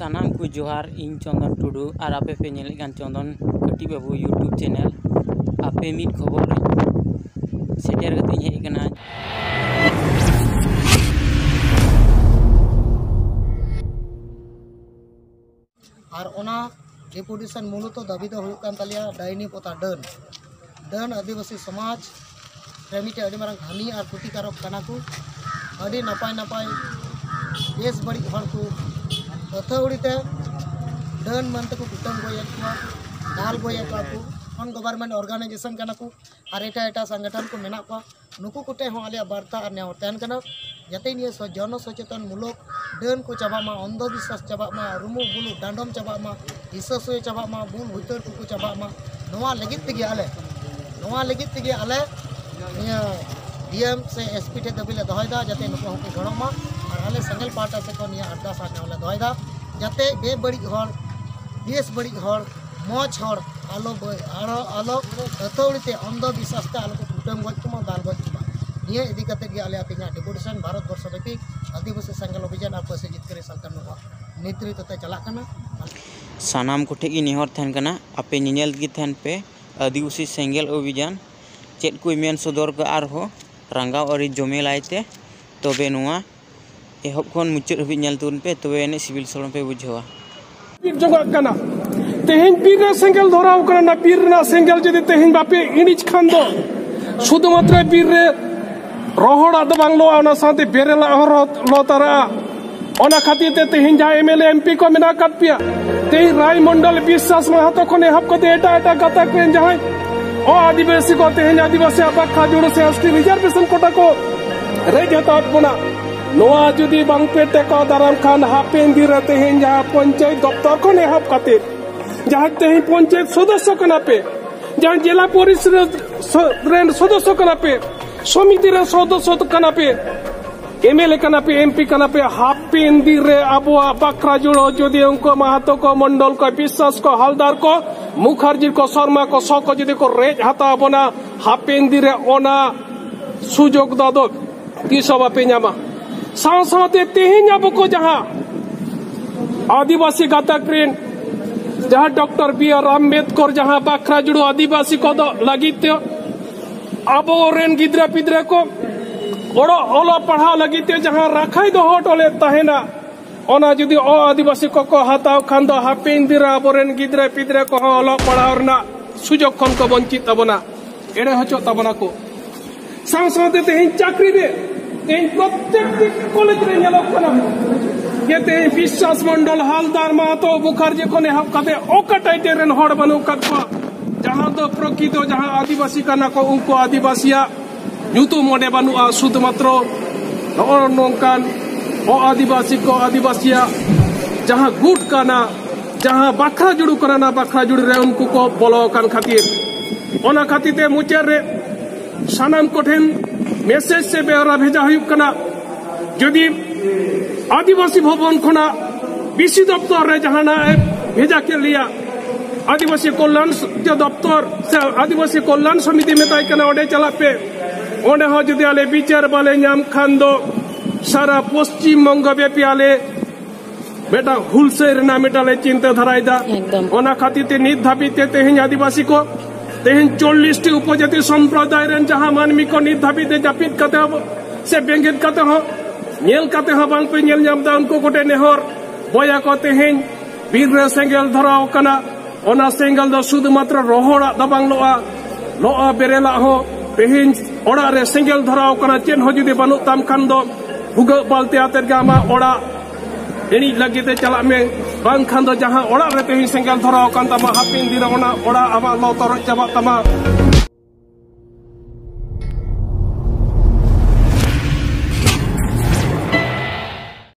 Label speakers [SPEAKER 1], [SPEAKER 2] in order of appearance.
[SPEAKER 1] सानाम को जोहार इन चंदन टुडू और आपे पे नेल गान चंदन कटी बाबू यूट्यूब चैनल आपे मिट खबर सेटेर गति हे कना
[SPEAKER 2] और ओना डेपुटेशन मूलत दाबी दो हुयुग कान तालिया डाइनी पोता डन आदिवासी समाज रेमिटे अडी मारंग हानि और प्रतिकारक काना को अडी नपाय नपाय बेस बड़ी हर को अथौड़ीते डन मनते को कुटम गोया को दाल गोया को ऑन गवर्नमेंट ऑर्गेनाइजेशन काना को और एटा संगठन को मेना को नुकु कुटे हो आलिया वार्ता और नेवर तहन काना जाते निये जन सचेतन मूलक डन को चाबा मा अंधविश्वास चाबा मा रुमु बुलु डांडम चाबा मा हिस्सोय चाबा मा बुल भुतर को चाबा मा नोआ लगित तेगे आले निया डीएम से एसपी टे दबिले दहयदा जाते नुकु होके गणमा और आले संगल पार्टा से को निया अड्डा सा नावले दहयदा जाते बे बड़ी हर देश बड़ी हर मौज हर आलो अथौड़ीते अंधविश्वास ते आलो को कुटम गज को दाल गज को निया इदी कते गे आले आतिना डेपुटेशन भारत वर्ष व्यापी आदिवासी संगल अभियान आप से जितकरी सरकार नो नेतृत्व ते चला कना
[SPEAKER 1] सानाम कोठे की निहर थन कना आपे निनेल गी थन पे आदिवासी संगल अभियान चेत को मेन सदर का आर हो रंगाव और जमेलाइते तबे नुआ एहब खन मुचाद हबि नेल तुन पे तबे एने सिविल सलम पे बुझवा
[SPEAKER 3] जगह कना तेहेन पीर सेंगल धराव कना ना पीर ना सेंगल जदि तेहेन बापे इनिज खान दो शुधुमात्र पीर रे रोहड़ा दो बांगलो ओना साथे बेरेला लो तारा ओना खातिर ते तेहेन जा एमएलए एमपी को मेना काट पिया ते राय मंडल विश्वास महतो खने हब को एटा गाता पेन जहां ओ आदिवासी को तेहेन आदिवासी आपा खाजुड़ से एसटी रिजर्वेशन कोटा को रे जता बना नोआ जुदी बांग पे टेको दाराम खान हापेन दिरे तेहेन जा पंचायत दफ्तर को ने हब खातिर जहां तेहेन पंचायत सदस्य कना पे जहां जिला परिषद रेन सदस्य कना पे समिति रे सदस्य कना पे एमएलए कना पे एमपी कना पे हापेन दिरे अबो बाखरा जुड़ो जुदी उनको महतो को मंडल को विश्वास को हलदार को मुखर्जी को शर्मा को सौ को जुदी को रेज हाता बना हापेन दिरे ओना सुजोग दादो की सभा पे न्यामा साथ तेहेन अब को जहां आदिवासी गातक रेन जहां डॉक्टर बी.आर. आम्बेडकर जहां बाखरा जुड़ो आदिवासी को लगित अब रेन गिद्रा पिद्रा को ओलो पढ़ाव लगित जहां राखाई दो होटले तहेना ओना जुदी ओ आदिवासी को हाताव खान दो हापेन दिरा अब रेन गिद्रा पिद्रा को ओलो पढ़ाव ना सुजोग खन को वंचित तबना एड़े हचो तबना को साथ तेहेन चाकरी दे प्रत्येक कॉलेज रे नेलोक कना ये विश्वास मंडल हालदार महतो मुखर्जी को नेहब कते ओकटाइटे रेन हड़ बनु कत्वा जहां दो प्रकृत जहां आदिवासी कना को उनको आदिवासिया नुतु मोडे बनुआ शुधुमात्र नोंकान ओ आदिवासी को आदिवासिया जहां गुट कना जहां बाखरा जुड़ू करना बाखरा जुड़ रे उनको को बोलो कान खातिर ओना खातिर ते मुचर रे सानाम कोठेन मैसेज से बेरा भेजा हुयुग कना जदि आदिवासी भवन खना बीसी दफ्तर रे जहाना भेजा के लिया आदिवासी कल्याण दफ्तर से आदिवासी कल्याण समिति में ताई कना ओडे चला पे ओडे हो जदि आले विचार बाले नाम खान दो सारा पश्चिम बंग व्यापी आले बेटा हुलसे रेना मेटाले चिंता धराइदा ओना खातिर ते नित धाबिते तेहेन आदिवासी को तेहेन 40 टी उपजाति संप्रदाय रेन जहां मानमी को नित धाबिते जापित कते से बेंगेत कते हो नेल कते हो बांग पे नेल नामदा उनको कोटे नेहर बोया को तेहेन बीर रे सेंगल धराव कना ओना सेंगल दो शुधुमात्र रोहड़ा दबांग लोआ बेरेला हो तेहेन ओड़ा रे सेंगल धराव कना चेन हो जुदी बानु ताम खान दो भुग बालते आतेर गामा ओड़ा एनी लगिते चला में बांग खान दो जहां ओड़ा रे तेहेन सेंगल धराव कान तमा हापिन दिरा ओना ओड़ा आमा लो तोर चाबा तमा